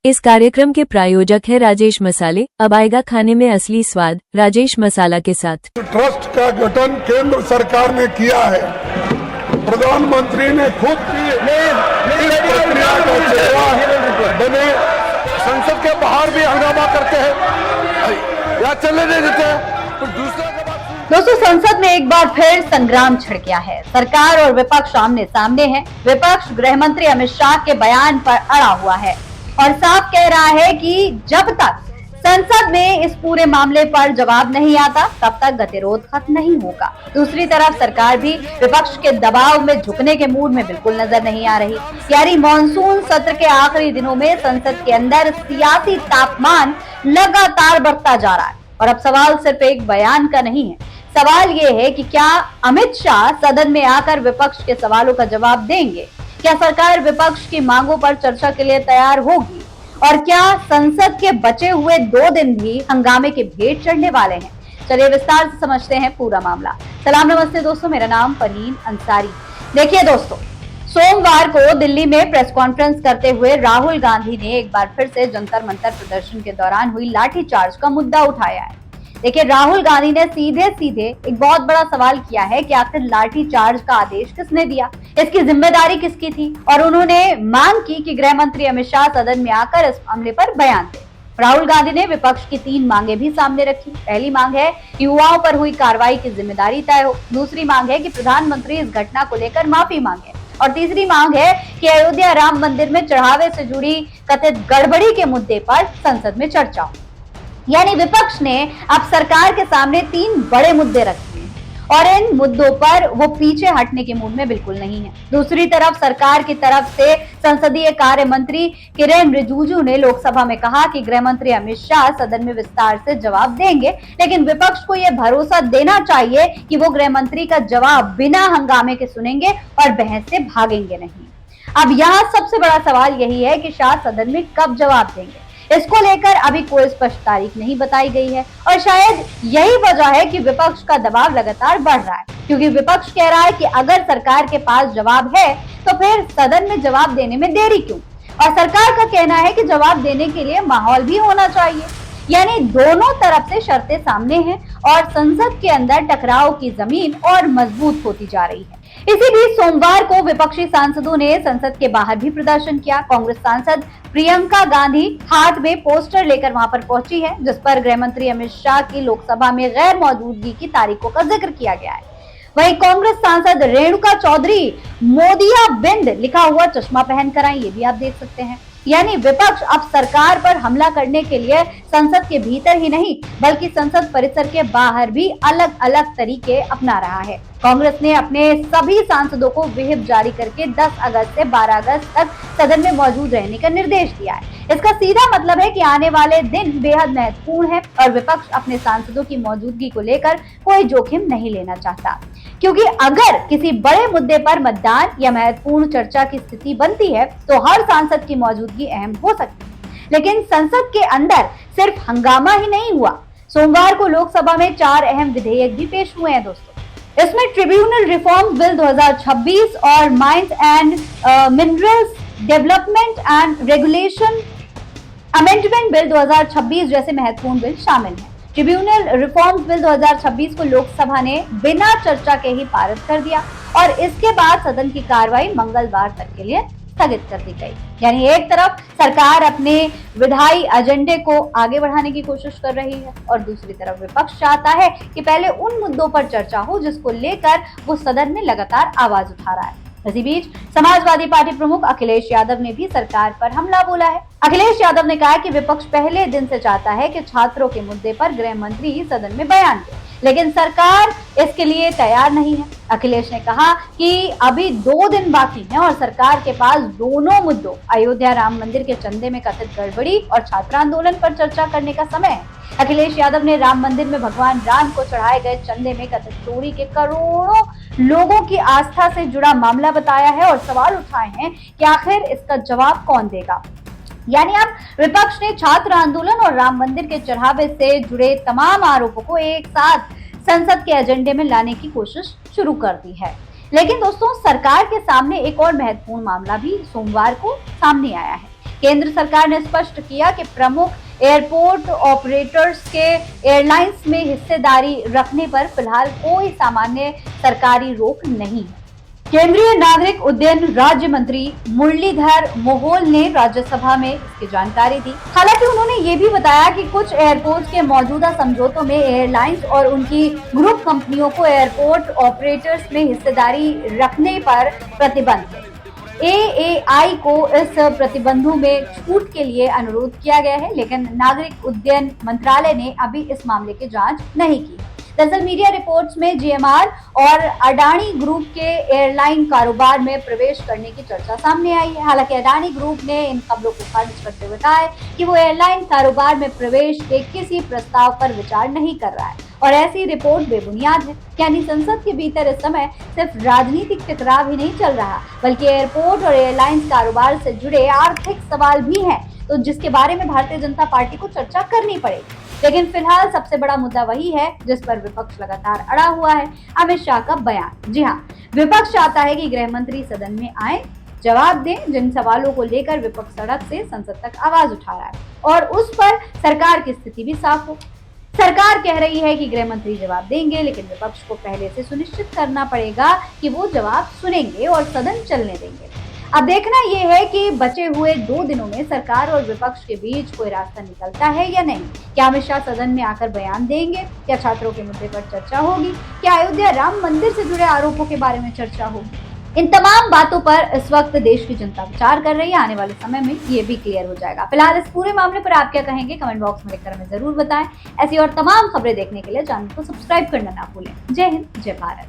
इस कार्यक्रम के प्रायोजक है राजेश मसाले। अब आएगा खाने में असली स्वाद राजेश मसाला के साथ। ट्रस्ट का गठन केंद्र सरकार ने किया है। प्रधानमंत्री ने खुद इस प्रक्रिया का चेहरा बने। संसद के बाहर भी हंगामा करते हैं या चलने नहीं देते हैं। तो दूसरा दोस्तों, संसद में एक बार फिर संग्राम छिड़ गया है। सरकार और विपक्ष आमने सामने है। विपक्ष गृह मंत्री अमित शाह के बयान पर अड़ा हुआ है और साफ कह रहा है कि जब तक संसद में इस पूरे मामले पर जवाब नहीं आता तब तक गतिरोध खत्म नहीं होगा। दूसरी तरफ सरकार भी विपक्ष के दबाव में झुकने के मूड में बिल्कुल नजर नहीं आ रही। यानी मॉनसून सत्र के आखिरी दिनों में संसद के अंदर सियासी तापमान लगातार बढ़ता जा रहा है। और अब सवाल सिर्फ एक बयान का नहीं है, सवाल ये है कि क्या अमित शाह सदन में आकर विपक्ष के सवालों का जवाब देंगे? क्या सरकार विपक्ष की मांगों पर चर्चा के लिए तैयार होगी? और क्या संसद के बचे हुए 2 दिन भी हंगामे के भेंट चढ़ने वाले हैं? चलिए विस्तार से समझते हैं पूरा मामला। सलाम नमस्ते दोस्तों, मेरा नाम परवीन अंसारी। देखिए दोस्तों, सोमवार को दिल्ली में प्रेस कॉन्फ्रेंस करते हुए राहुल गांधी ने एक बार फिर से जंतर मंतर प्रदर्शन के दौरान हुई लाठीचार्ज का मुद्दा उठाया है। देखिए, राहुल गांधी ने सीधे सीधे एक बहुत बड़ा सवाल किया है कि आखिर लाठीचार्ज का आदेश किसने दिया, इसकी जिम्मेदारी किसकी थी, और उन्होंने मांग की कि गृह मंत्री अमित शाह सदन में आकर इस मामले पर बयान दें। राहुल गांधी ने विपक्ष की 3 मांगे भी सामने रखी। पहली मांग है कि युवाओं पर हुई कार्रवाई की जिम्मेदारी तय हो। दूसरी मांग है कि प्रधानमंत्री इस घटना को लेकर माफी मांगे। और तीसरी मांग है कि अयोध्या राम मंदिर में चढ़ावे से जुड़ी कथित गड़बड़ी के मुद्दे पर संसद में चर्चा हो। यानी विपक्ष ने अब सरकार के सामने 3 बड़े मुद्दे रखे हैं और इन मुद्दों पर वो पीछे हटने के मूड में बिल्कुल नहीं है। दूसरी तरफ सरकार की तरफ से संसदीय कार्य मंत्री किरेन रिजिजू ने लोकसभा में कहा कि गृह मंत्री अमित शाह सदन में विस्तार से जवाब देंगे, लेकिन विपक्ष को यह भरोसा देना चाहिए कि वो गृह मंत्री का जवाब बिना हंगामे के सुनेंगे और बहस से भागेंगे नहीं। अब यहाँ सबसे बड़ा सवाल यही है कि शाह सदन में कब जवाब देंगे। इसको लेकर अभी कोई स्पष्ट तारीख नहीं बताई गई है और शायद यही वजह है कि विपक्ष का दबाव लगातार बढ़ रहा है, क्योंकि विपक्ष कह रहा है कि अगर सरकार के पास जवाब है तो फिर सदन में जवाब देने में देरी क्यों, और सरकार का कहना है कि जवाब देने के लिए माहौल भी होना चाहिए। यानी दोनों तरफ से शर्तें सामने हैं और संसद के अंदर टकराव की जमीन और मजबूत होती जा रही है। इसी बीच सोमवार को विपक्षी सांसदों ने संसद के बाहर भी प्रदर्शन किया। कांग्रेस सांसद प्रियंका गांधी हाथ में पोस्टर लेकर वहां पर पहुंची है, जिस पर गृह मंत्री अमित शाह की लोकसभा में गैर मौजूदगी की तारीखों का जिक्र किया गया है। वहीं कांग्रेस सांसद रेणुका चौधरी मोदिया बिंद लिखा हुआ चश्मा पहनकर आई, ये भी आप देख सकते हैं। यानी विपक्ष अब सरकार पर हमला करने के लिए संसद के भीतर ही नहीं बल्कि संसद परिसर के बाहर भी अलग अलग तरीके अपना रहा है। कांग्रेस ने अपने सभी सांसदों को व्हिप जारी करके 10 अगस्त से 12 अगस्त तक सदन में मौजूद रहने का निर्देश दिया है। इसका सीधा मतलब है कि आने वाले दिन बेहद महत्वपूर्ण है और विपक्ष अपने सांसदों की मौजूदगी को लेकर कोई जोखिम नहीं लेना चाहता, क्योंकि अगर किसी बड़े मुद्दे पर मतदान या महत्वपूर्ण चर्चा की स्थिति बनती है तो हर सांसद की मौजूदगी अहम हो सकती है। लेकिन संसद के अंदर सिर्फ हंगामा ही नहीं हुआ। सोमवार को लोकसभा में 4 अहम विधेयक भी पेश हुए हैं दोस्तों। इसमें ट्रिब्यूनल रिफॉर्म बिल 2026 और mines and minerals development and regulation amendment bill 2026 जैसे महत्वपूर्ण बिल शामिल हैं। ट्रिब्यूनल रिफॉर्म्स बिल 2026 को लोकसभा ने बिना चर्चा के ही पारित कर दिया और इसके बाद सदन की कार्रवाई मंगलवार तक के लिए स्थगित कर दी गई। यानी एक तरफ सरकार अपने विधायी एजेंडे को आगे बढ़ाने की कोशिश कर रही है और दूसरी तरफ विपक्ष चाहता है कि पहले उन मुद्दों पर चर्चा हो जिसको लेकर वो सदन में लगातार आवाज उठा रहा है। इसी बीच समाजवादी पार्टी प्रमुख अखिलेश यादव ने भी सरकार पर हमला बोला है। अखिलेश यादव ने कहा कि विपक्ष पहले दिन से चाहता है कि छात्रों के मुद्दे पर गृह मंत्री सदन में बयान दे, लेकिन सरकार इसके लिए तैयार नहीं है। अखिलेश ने कहा कि अभी 2 दिन बाकी हैं और सरकार के पास दोनों मुद्दों अयोध्या राम मंदिर के चंदे में कथित गड़बड़ी और छात्र आंदोलन पर चर्चा करने का समय है। अखिलेश यादव ने राम मंदिर में भगवान राम को चढ़ाए गए चंदे में कथित चोरी के करोड़ों लोगों की आस्था से जुड़ा मामला बताया है और सवाल उठाए हैं कि आखिर इसका जवाब कौन देगा। यानी अब विपक्ष ने छात्र आंदोलन और राम मंदिर के चढ़ावे से जुड़े तमाम आरोपों को एक साथ संसद के एजेंडे में लाने की कोशिश शुरू कर दी है। लेकिन दोस्तों, सरकार के सामने एक और महत्वपूर्ण मामला भी सोमवार को सामने आया है। केंद्र सरकार ने स्पष्ट किया कि प्रमुख एयरपोर्ट ऑपरेटर्स के एयरलाइंस में हिस्सेदारी रखने पर फिलहाल कोई सामान्य सरकारी रोक नहीं है। केंद्रीय नागरिक उड्डयन राज्य मंत्री मुरलीधर मोहोल ने राज्यसभा में इसकी जानकारी दी। हालांकि उन्होंने ये भी बताया कि कुछ एयरपोर्ट के मौजूदा समझौतों में एयरलाइंस और उनकी ग्रुप कंपनियों को एयरपोर्ट ऑपरेटर्स में हिस्सेदारी रखने पर प्रतिबंध है। AAI को इस प्रतिबंधों में छूट के लिए अनुरोध किया गया है, लेकिन नागरिक उड्डयन मंत्रालय ने अभी इस मामले की जांच नहीं की। दरअसल मीडिया रिपोर्ट्स में GMR और अडानी ग्रुप के एयरलाइन कारोबार में प्रवेश करने की चर्चा सामने आई है। हालांकि अडानी ग्रुप ने इन खबरों को खारिज करते हुए कहा है कि वो एयरलाइन कारोबार में प्रवेश के किसी प्रस्ताव पर विचार नहीं कर रहा है और ऐसी रिपोर्ट बेबुनियाद है। यानी संसद के भीतर इस समय सिर्फ राजनीतिक टकराव ही नहीं चल रहा, बल्कि एयरपोर्ट और एयरलाइंस कारोबार से जुड़े आर्थिक सवाल भी हैं, तो जिसके बारे में भारतीय जनता पार्टी को चर्चा करनी पड़ेगी। लेकिन फिलहाल सबसे बड़ा मुद्दा वही है जिस पर विपक्ष लगातार अड़ा हुआ है, अमित शाह का बयान। जी हाँ, विपक्ष चाहता है कि गृह मंत्री सदन में आए, जवाब दें जिन सवालों को लेकर विपक्ष सड़क से संसद तक आवाज उठा रहा है और उस पर सरकार की स्थिति भी साफ हो। सरकार कह रही है कि गृह मंत्री जवाब देंगे, लेकिन विपक्ष को पहले से सुनिश्चित करना पड़ेगा कि वो जवाब सुनेंगे और सदन चलने देंगे। अब देखना यह है कि बचे हुए 2 दिनों में सरकार और विपक्ष के बीच कोई रास्ता निकलता है या नहीं। क्या अमित शाह सदन में आकर बयान देंगे? क्या छात्रों के मुद्दे पर चर्चा होगी? क्या अयोध्या राम मंदिर से जुड़े आरोपों के बारे में चर्चा होगी? इन तमाम बातों पर इस वक्त देश की जनता विचार कर रही है। आने वाले समय में ये भी क्लियर हो जाएगा। फिलहाल इस पूरे मामले पर आप क्या कहेंगे, कमेंट बॉक्स में लिखकर हमें जरूर बताएं। ऐसी और तमाम खबरें देखने के लिए चैनल को सब्सक्राइब करना ना भूलें। जय हिंद, जय भारत।